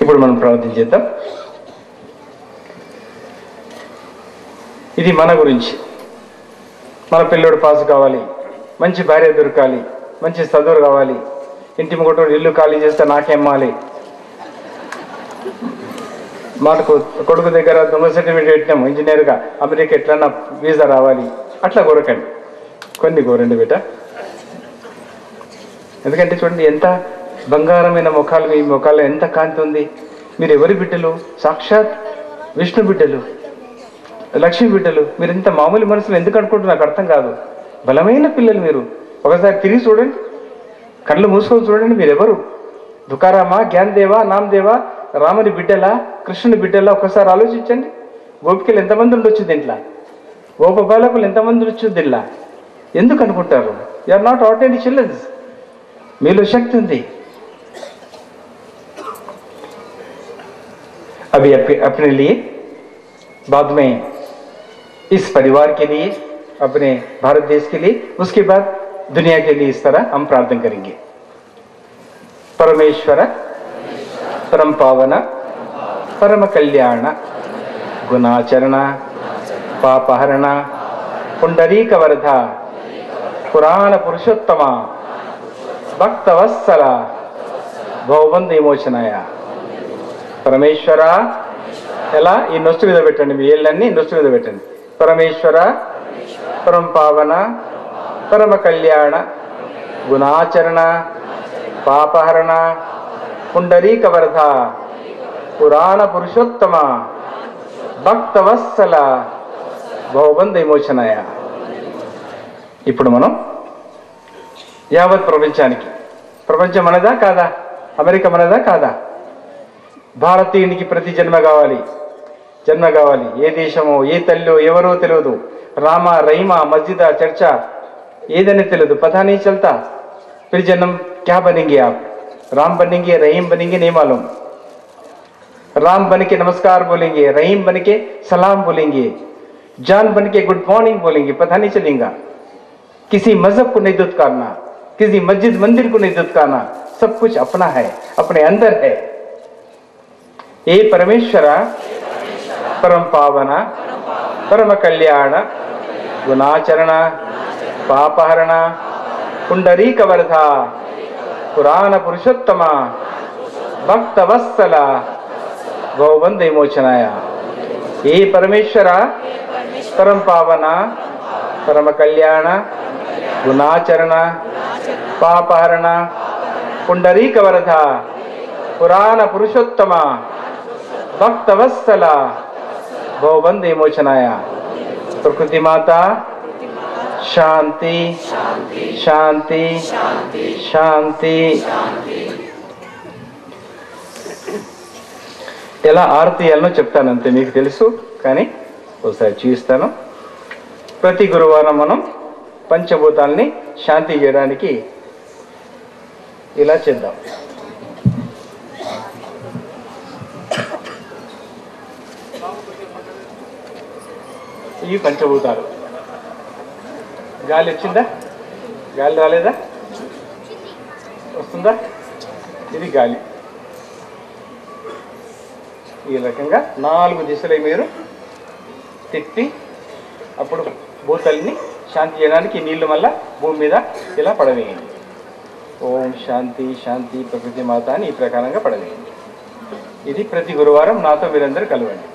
ఇప్పుడు మనం ప్రార్థన చేద్దాం. ఇది మన గురించి. మన పిల్లోడు పాస్ కావాలి, మంచి భార్య దొరకాలి, మంచి చదువు కావాలి, ఇంటి ముంగట ఇల్లు ఖాళీ చేస్తే నాకేమ్మాలి, మాకు కొడుకు దగ్గర దొంగ సర్టిఫికేట్ పెట్టినాము ఇంజనీర్గా, అమెరికా ఎట్లన్నా వీసా రావాలి, అట్లా కోరకండి, కొన్ని కోరండి బిడ్డ. ఎందుకంటే చూడండి ఎంత బంగారమైన ముఖాలు, మీ ముఖాల్లో ఎంత కాంతి ఉంది. మీరు ఎవరి బిడ్డలు? సాక్షాత్ విష్ణు బిడ్డలు, లక్ష్మి బిడ్డలు. మీరు ఇంత మామూలు మనసులు ఎందుకు అనుకుంటున్నారు నాకు అర్థం కాదు. బలమైన పిల్లలు మీరు. ఒకసారి తిరిగి చూడండి, కళ్ళు మూసుకొని చూడండి. మీరెవరు? తుకారామా, జ్ఞానదేవా, నామదేవా, రాముని బిడ్డలా, కృష్ణుని బిడ్డలా? ఒకసారి ఆలోచించండి. గోపికలు ఎంతమంది ఉండొచ్చు దీంట్లో? గోప బాలకులు ఎంతమంది ఉండొచ్చు దీంట్లో? ఎందుకు అనుకుంటారు? You are not ordinary childrens. మీలో శక్తి ఉంది. अभी अपने लिए, बाद में इस परिवार के लिए, अपने भारत देश के लिए, उसके बाद दुनिया के लिए इस तरह हम प्रार्थना करेंगे. परमेश्वर परम पावन परम कल्याण गुणाचरण पापहरण पुंडरीक वरद पुराण पुरुषोत्तम भक्तवत्सल भवबंध विमोचनाय. పరమేశ్వర, ఎలా? ఈ నొస్తు మీద పెట్టండి, మీ ఏళ్ళన్నీ నొస్తు మీద పెట్టండి. పరమేశ్వర పరమ పావన పరమ కళ్యాణ గుణాచరణ పాపహరణ పుండరీక వరద పురాణ పురుషోత్తమ భక్తవత్సల భవబంధ విమోచనాయ. ఇప్పుడు మనం యావత్ ప్రపంచానికి, ప్రపంచం మనదా కాదా? అమెరికా మనదా కాదా? భారతీయునికి ప్రతి జన్మ కావాలి, జన్మ కావాలి. ఏ దేశమో, ఏ తల్లో, ఎవరో తెలియదు. రామ, రहीमा, మస్జిదా, చర్చా ఏదని తెలియదు. పతా नहीं चलता. फिर जन्म क्या बनेंगे आप? राम बनेंगे, रहीम बनेंगे, नहीं मालूम. राम बन के नमस्कार बोलेंगे, रहीम बन के सलाम बोलेंगे, जान बन के गुड मॉर्निंग बोलेंगे, पता नहीं चलेगा. किसी मजहब को नहीं दुत्कारना, किसी मस्जिद मंदिर को नहीं दुत्कारना. सब कुछ अपना है, अपने अंदर है. हे परमेश्वर परम पावन परम कल्याण गुणाचरण पापहरण पुंडरीक वरद पुराण पुरुषोत्तम भक्तवत्सल भवबंध विमोचनाय. हे परमेश्वर परम पावन परम कल्याण गुणाचरण पापहरण पुंडरीक वरद पुराण पुरुषोत्तम भक्तवत्सल भवबंध विमोचनाय. प्रकृति माता శాంతి శాంతి శాంతి. ఎలా ఆరతి ఇయ్యాలనో చెప్తానంతే, మీకు తెలుసు, కానీ ఒకసారి చూపిస్తాను. ప్రతి గురువారం మనం పంచభూతాలని శాంతి చేయడానికి ఇలా చేద్దాం. ఇవి పంచభూతాలు. గాలి వచ్చిందా? గాలి రాలేదా? వస్తుందా? ఇది గాలి. ఈ రకంగా 4 దిశలు మీరు తిప్పి అప్పుడు భూతాలని శాంతి చేయడానికి నీళ్లు మళ్ళా భూమి మీద ఇలా పడవేయండి. ఓం శాంతి శాంతి ప్రకృతి మాత అని ఈ ప్రకారంగా పడవేయండి. ఇది ప్రతి గురువారం నాతో మీరందరూ కలవండి.